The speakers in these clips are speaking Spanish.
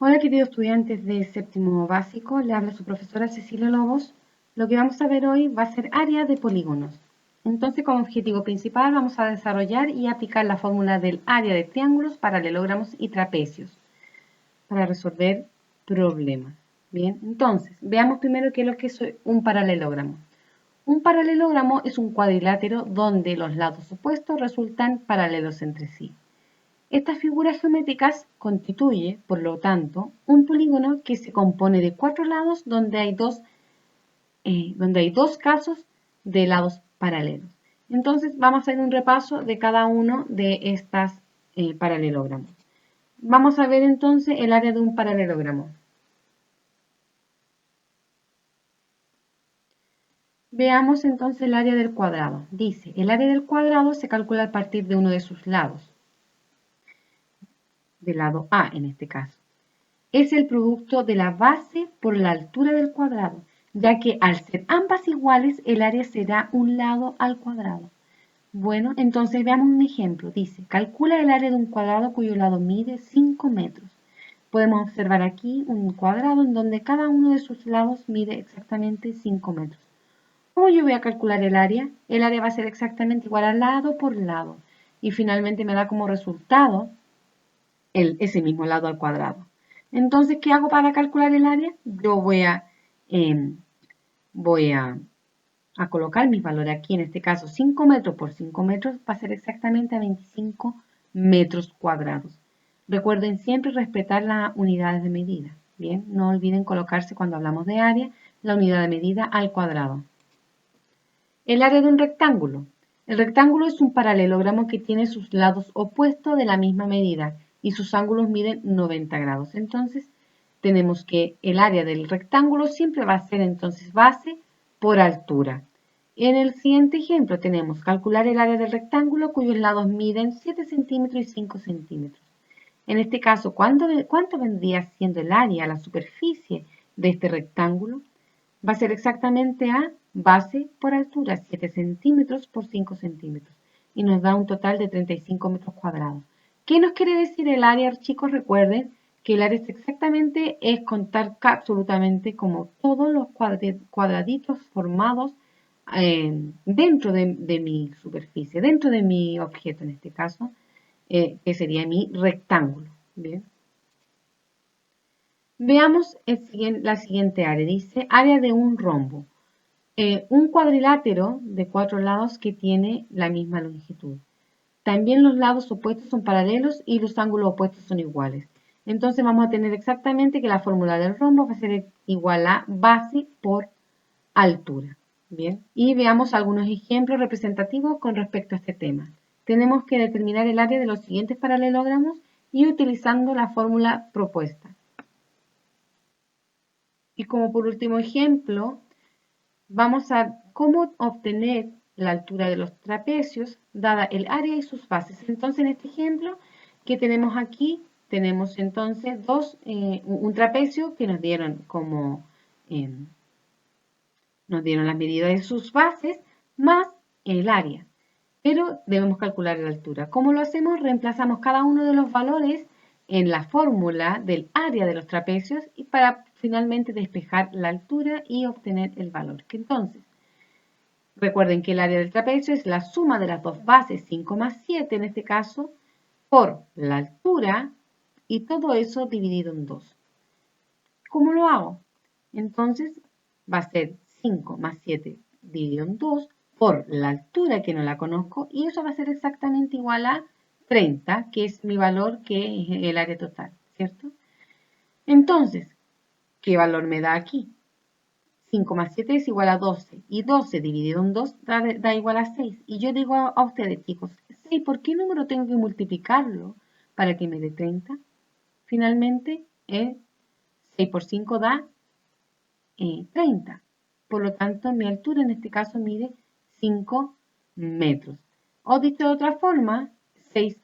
Hola queridos estudiantes de séptimo básico, le habla su profesora Cecilia Lobos. Lo que vamos a ver hoy va a ser área de polígonos. Entonces, como objetivo principal vamos a desarrollar y aplicar la fórmula del área de triángulos, paralelogramos y trapecios para resolver problemas. Bien, entonces, veamos primero qué es lo que es un paralelogramo. Un paralelogramo es un cuadrilátero donde los lados opuestos resultan paralelos entre sí. Estas figuras geométricas constituye, por lo tanto, un polígono que se compone de cuatro lados donde hay dos casos de lados paralelos. Entonces vamos a hacer un repaso de cada uno de estas paralelogramos. Vamos a ver entonces el área de un paralelogramo. Veamos entonces el área del cuadrado. Dice, el área del cuadrado se calcula a partir de uno de sus lados, del lado A en este caso. Es el producto de la base por la altura del cuadrado, ya que al ser ambas iguales, el área será un lado al cuadrado. Bueno, entonces veamos un ejemplo. Dice, calcula el área de un cuadrado cuyo lado mide 5 metros. Podemos observar aquí un cuadrado en donde cada uno de sus lados mide exactamente 5 metros. ¿Cómo yo voy a calcular el área? El área va a ser exactamente igual a lado por lado. Y finalmente me da como resultado ese mismo lado al cuadrado. Entonces, ¿qué hago para calcular el área? Yo voy a colocar mis valores aquí, en este caso 5 metros por 5 metros va a ser exactamente a 25 metros cuadrados. Recuerden siempre respetar las unidades de medida. Bien, no olviden colocarse cuando hablamos de área la unidad de medida al cuadrado. El área de un rectángulo. El rectángulo es un paralelogramo que tiene sus lados opuestos de la misma medida y sus ángulos miden 90 grados. Entonces, tenemos que el área del rectángulo siempre va a ser entonces base por altura. En el siguiente ejemplo tenemos calcular el área del rectángulo cuyos lados miden 7 centímetros y 5 centímetros. En este caso, ¿cuánto vendría siendo el área, la superficie de este rectángulo? Va a ser exactamente a base por altura, 7 centímetros por 5 centímetros. Y nos da un total de 35 metros cuadrados. ¿Qué nos quiere decir el área, chicos? Recuerden que el área es contar absolutamente como todos los cuadraditos formados dentro de mi superficie, dentro de mi objeto en este caso, que sería mi rectángulo. Bien. Veamos la siguiente área. Dice área de un rombo. Un cuadrilátero de cuatro lados que tiene la misma longitud. También los lados opuestos son paralelos y los ángulos opuestos son iguales. Entonces vamos a tener exactamente que la fórmula del rombo va a ser igual a base por altura. Bien, y veamos algunos ejemplos representativos con respecto a este tema. Tenemos que determinar el área de los siguientes paralelogramos y utilizando la fórmula propuesta. Y como por último ejemplo, vamos a cómo obtener la altura de los trapecios dada el área y sus bases. Entonces, en este ejemplo que tenemos aquí, tenemos entonces un trapecio que nos dieron nos dieron las medidas de sus bases más el área. Pero debemos calcular la altura. ¿Cómo lo hacemos? Reemplazamos cada uno de los valores en la fórmula del área de los trapecios y para finalmente despejar la altura y obtener el valor. Entonces, recuerden que el área del trapecio es la suma de las dos bases, 5 más 7 en este caso, por la altura y todo eso dividido en 2. ¿Cómo lo hago? Entonces va a ser 5 más 7 dividido en 2 por la altura que no la conozco y eso va a ser exactamente igual a 30, que es mi valor que es el área total, ¿cierto? Entonces, ¿qué valor me da aquí? 5 más 7 es igual a 12 y 12 dividido en 2 da igual a 6. Y yo digo a ustedes, chicos, 6, ¿por qué número tengo que multiplicarlo para que me dé 30? Finalmente, 6 por 5 da 30. Por lo tanto, mi altura en este caso mide 5 metros. O dicho de otra forma, 6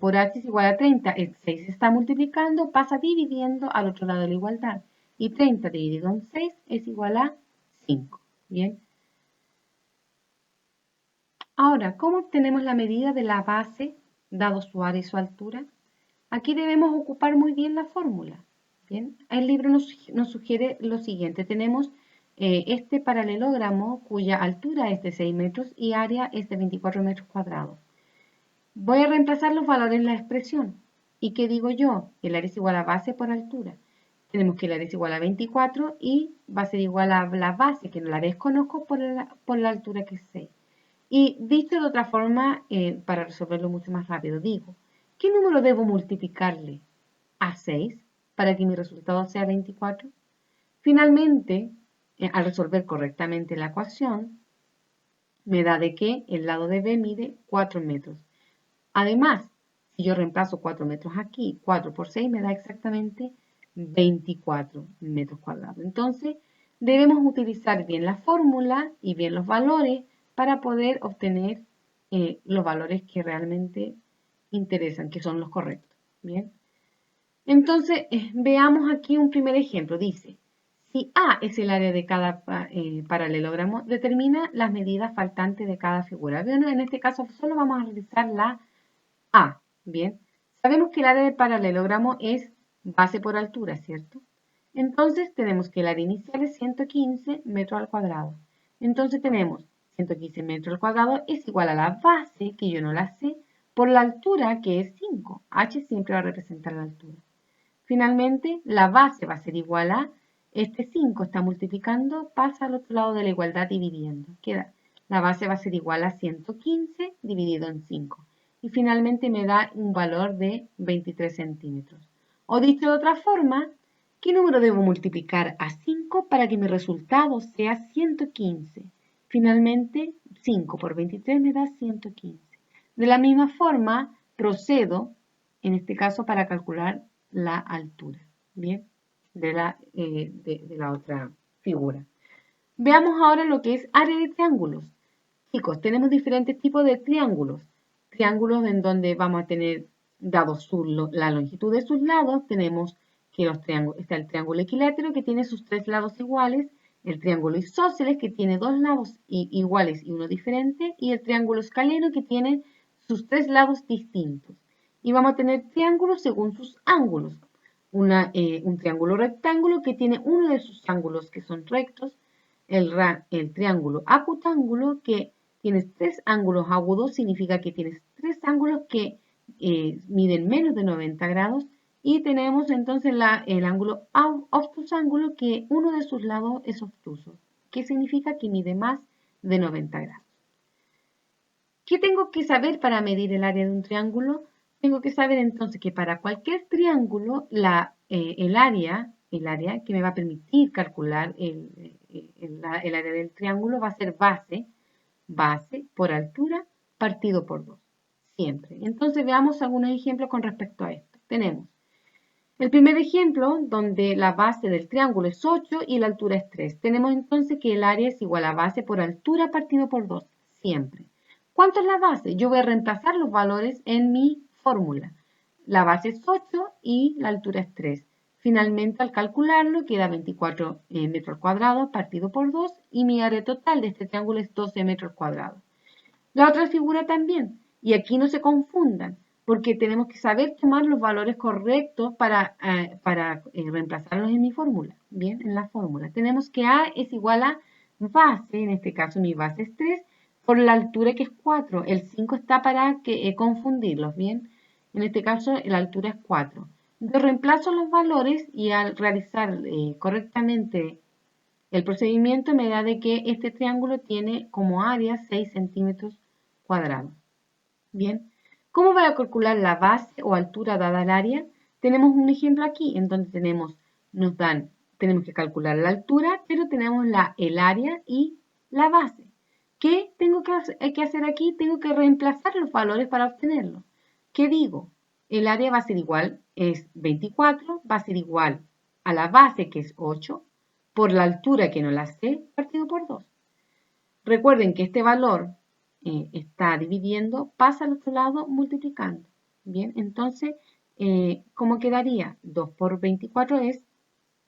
por h es igual a 30. El 6 se está multiplicando, pasa dividiendo al otro lado de la igualdad. Y 30 dividido en 6 es igual a 5. Bien. Ahora, ¿cómo obtenemos la medida de la base, dado su área y su altura? Aquí debemos ocupar muy bien la fórmula. Bien, el libro nos sugiere lo siguiente. Tenemos este paralelogramo cuya altura es de 6 metros y área es de 24 metros cuadrados. Voy a reemplazar los valores en la expresión. ¿Y qué digo yo? El área es igual a base por altura. Tenemos que el área es igual a 24 y va a ser igual a la base, que no la desconozco, por la altura que es 6. Y dicho de otra forma, para resolverlo mucho más rápido, digo, ¿qué número debo multiplicarle a 6 para que mi resultado sea 24? Finalmente, al resolver correctamente la ecuación, me da de que el lado de B mide 4 metros. Además, si yo reemplazo 4 metros aquí, 4 por 6 me da exactamente 24 metros cuadrados. Entonces, debemos utilizar bien la fórmula y bien los valores para poder obtener los valores que realmente interesan, que son los correctos. Bien. Entonces, veamos aquí un primer ejemplo. Dice, si A es el área de cada paralelogramo, determina las medidas faltantes de cada figura. Bueno, en este caso solo vamos a realizar la A. Bien, sabemos que el área del paralelogramo es base por altura, ¿cierto? Entonces tenemos que el área inicial es 115 metros al cuadrado. Entonces tenemos 115 metros al cuadrado es igual a la base, que yo no la sé, por la altura, que es 5. H siempre va a representar la altura. Finalmente, la base va a ser igual a, este 5 está multiplicando, pasa al otro lado de la igualdad dividiendo. Queda, la base va a ser igual a 115 dividido en 5. Y finalmente me da un valor de 23 centímetros. O dicho de otra forma, ¿qué número debo multiplicar a 5 para que mi resultado sea 115? Finalmente, 5 por 23 me da 115. De la misma forma, procedo, en este caso, para calcular la altura, ¿bien? De la otra figura. Veamos ahora lo que es área de triángulos. Chicos, tenemos diferentes tipos de triángulos. Triángulos en donde vamos a tener, dado la longitud de sus lados, tenemos que está el triángulo equilátero que tiene sus 3 lados iguales, el triángulo isósceles que tiene 2 lados iguales y uno diferente, y el triángulo escaleno que tiene sus 3 lados distintos. Y vamos a tener triángulos según sus ángulos. Un triángulo rectángulo que tiene uno de sus ángulos que son rectos, el triángulo acutángulo que tienes 3 ángulos agudos, significa que tienes 3 ángulos que miden menos de 90 grados, y tenemos entonces el ángulo obtusángulo que uno de sus lados es obtuso, que significa que mide más de 90 grados. ¿Qué tengo que saber para medir el área de un triángulo? Tengo que saber entonces que para cualquier triángulo el área que me va a permitir calcular el área del triángulo va a ser base por altura partido por 2, siempre. Entonces veamos algunos ejemplos con respecto a esto. Tenemos el primer ejemplo donde la base del triángulo es 8 y la altura es 3. Tenemos entonces que el área es igual a base por altura partido por 2, siempre. ¿Cuánto es la base? Yo voy a reemplazar los valores en mi fórmula. La base es 8 y la altura es 3. Finalmente, al calcularlo, queda 24 metros cuadrados partido por 2 y mi área total de este triángulo es 12 metros cuadrados. La otra figura también, y aquí no se confundan, porque tenemos que saber tomar los valores correctos para reemplazarlos en mi fórmula. Bien, en la fórmula. Tenemos que A es igual a base, en este caso mi base es 3, por la altura que es 4. El 5 está para confundirlos, ¿bien? En este caso la altura es 4. Yo reemplazo los valores y al realizar correctamente el procedimiento me da de que este triángulo tiene como área 6 centímetros cuadrados. Bien, ¿cómo voy a calcular la base o altura dada al área? Tenemos un ejemplo aquí en donde tenemos que calcular la altura, pero tenemos el área y la base. ¿Qué tengo que hacer aquí? Tengo que reemplazar los valores para obtenerlo. ¿Qué digo? El área va a ser igual, es 24, va a ser igual a la base que es 8, por la altura que no la sé, partido por 2. Recuerden que este valor está dividiendo, pasa al otro lado multiplicando. Bien, entonces, ¿cómo quedaría? 2 por 24 es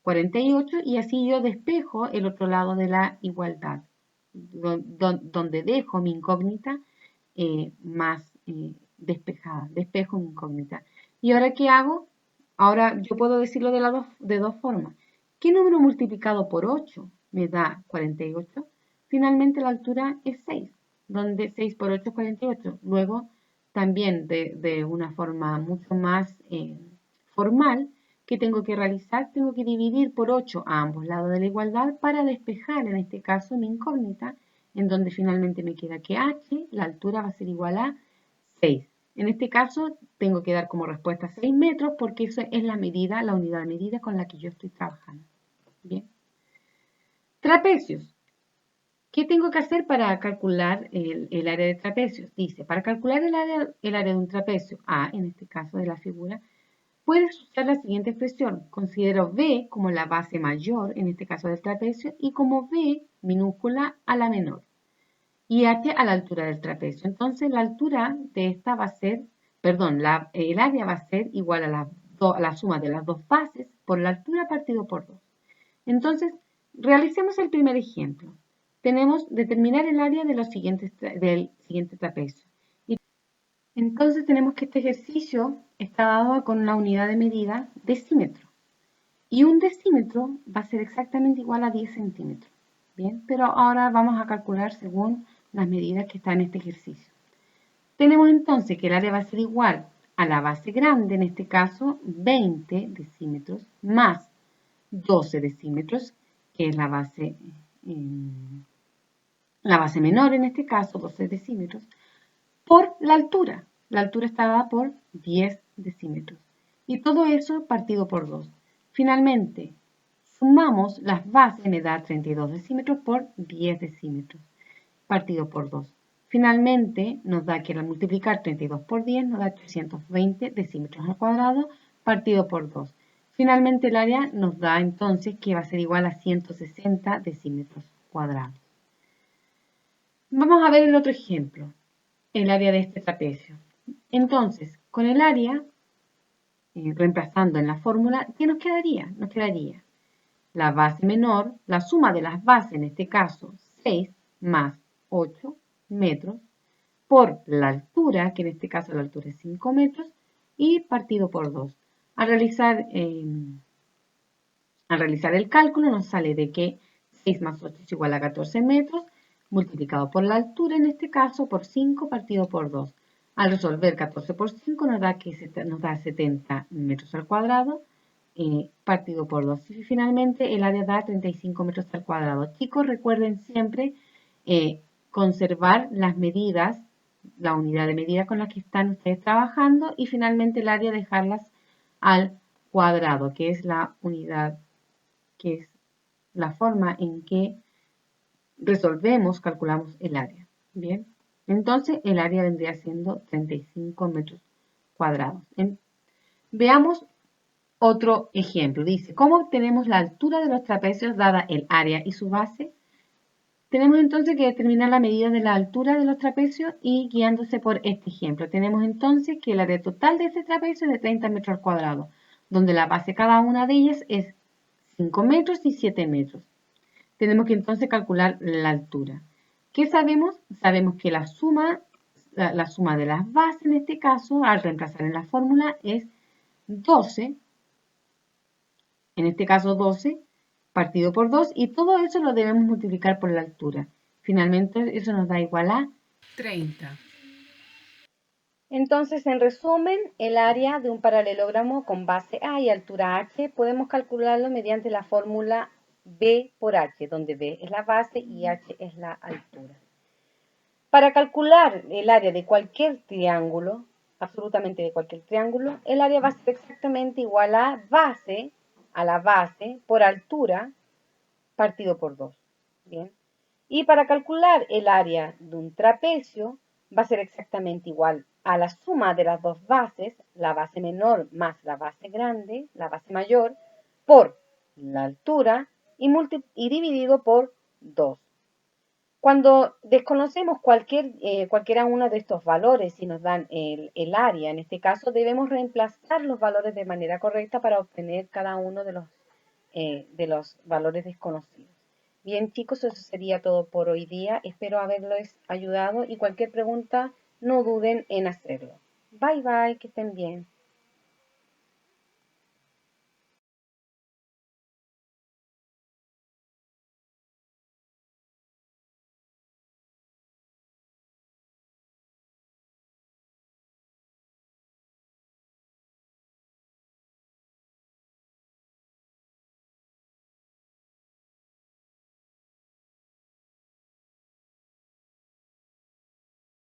48 y así yo despejo el otro lado de la igualdad, donde dejo mi incógnita más despejada, despejo mi incógnita. ¿Y ahora qué hago? Ahora yo puedo decirlo de dos formas. ¿Qué número multiplicado por 8 me da 48? Finalmente la altura es 6, donde 6 por 8 es 48. Luego, también de una forma mucho más formal, ¿qué tengo que realizar? Tengo que dividir por 8 a ambos lados de la igualdad para despejar, en este caso, mi incógnita, en donde finalmente me queda que h, la altura va a ser igual a 6. En este caso, tengo que dar como respuesta 6 metros porque eso es la medida, la unidad de medida con la que yo estoy trabajando. Bien. Trapecios. ¿Qué tengo que hacer para calcular el área de trapecios? Dice, para calcular el área de un trapecio, A, en este caso de la figura, puedes usar la siguiente expresión. Considero B como la base mayor, en este caso del trapecio, y como B minúscula a la menor. Y H a la altura del trapecio. Entonces, la altura de esta va a ser, perdón, el área va a ser igual a la suma de las dos bases por la altura partido por 2. Entonces, realicemos el primer ejemplo. Tenemos determinar el área de del siguiente trapecio. Entonces tenemos que este ejercicio está dado con una unidad de medida decímetro. Y un decímetro va a ser exactamente igual a 10 centímetros. Bien, pero ahora vamos a calcular según las medidas que están en este ejercicio. Tenemos entonces que el área va a ser igual a la base grande, en este caso 20 decímetros, más 12 decímetros, que es la base menor en este caso, 12 decímetros, por la altura. La altura está dada por 10 decímetros. Y todo eso partido por 2. Finalmente, sumamos las bases, me da 32 decímetros por 10 decímetros, partido por 2. Finalmente, nos da que al multiplicar 32 por 10 nos da 320 decímetros al cuadrado, partido por 2. Finalmente, el área nos da entonces que va a ser igual a 160 decímetros cuadrados. Vamos a ver el otro ejemplo, el área de este trapecio. Entonces, con el área, reemplazando en la fórmula, ¿qué nos quedaría? Nos quedaría la base menor, la suma de las bases, en este caso 6 más 8 metros, por la altura, que en este caso la altura es 5 metros, y partido por 2. Al realizar el cálculo nos sale de que 6 más 8 es igual a 14 metros, multiplicado por la altura, en este caso, por 5 partido por 2. Al resolver 14 por 5 nos da 70 metros al cuadrado, partido por 2. Y finalmente el área da 35 metros al cuadrado. Chicos, recuerden siempre conservar las medidas, la unidad de medida con la que están ustedes trabajando y finalmente el área dejarlas al cuadrado, que es la unidad, que es la forma en que resolvemos, calculamos el área. Bien, entonces el área vendría siendo 35 metros cuadrados. Veamos otro ejemplo. Dice, ¿cómo obtenemos la altura de los trapecios dada el área y su base? Tenemos entonces que determinar la medida de la altura de los trapecios y guiándose por este ejemplo. Tenemos entonces que el área total de este trapecio es de 30 metros al cuadrado, donde la base de cada una de ellas es 5 metros y 7 metros. Tenemos que entonces calcular la altura. ¿Qué sabemos? Sabemos que la suma de las bases, en este caso, al reemplazar en la fórmula, es 12, en este caso 12, partido por 2, y todo eso lo debemos multiplicar por la altura. Finalmente, eso nos da igual a 30. Entonces, en resumen, el área de un paralelogramo con base A y altura h podemos calcularlo mediante la fórmula B por h, donde B es la base y h es la altura. Para calcular el área de cualquier triángulo, absolutamente de cualquier triángulo, el área va a ser exactamente igual a la base por altura partido por 2. Bien. Y para calcular el área de un trapecio va a ser exactamente igual a la suma de las dos bases, la base menor más la base grande, la base mayor, por la altura y dividido por 2. Cuando desconocemos cualquiera uno de estos valores y nos dan el área, en este caso debemos reemplazar los valores de manera correcta para obtener cada uno de los valores desconocidos. Bien, chicos, eso sería todo por hoy día. Espero haberles ayudado y cualquier pregunta no duden en hacerlo. Bye, bye, que estén bien.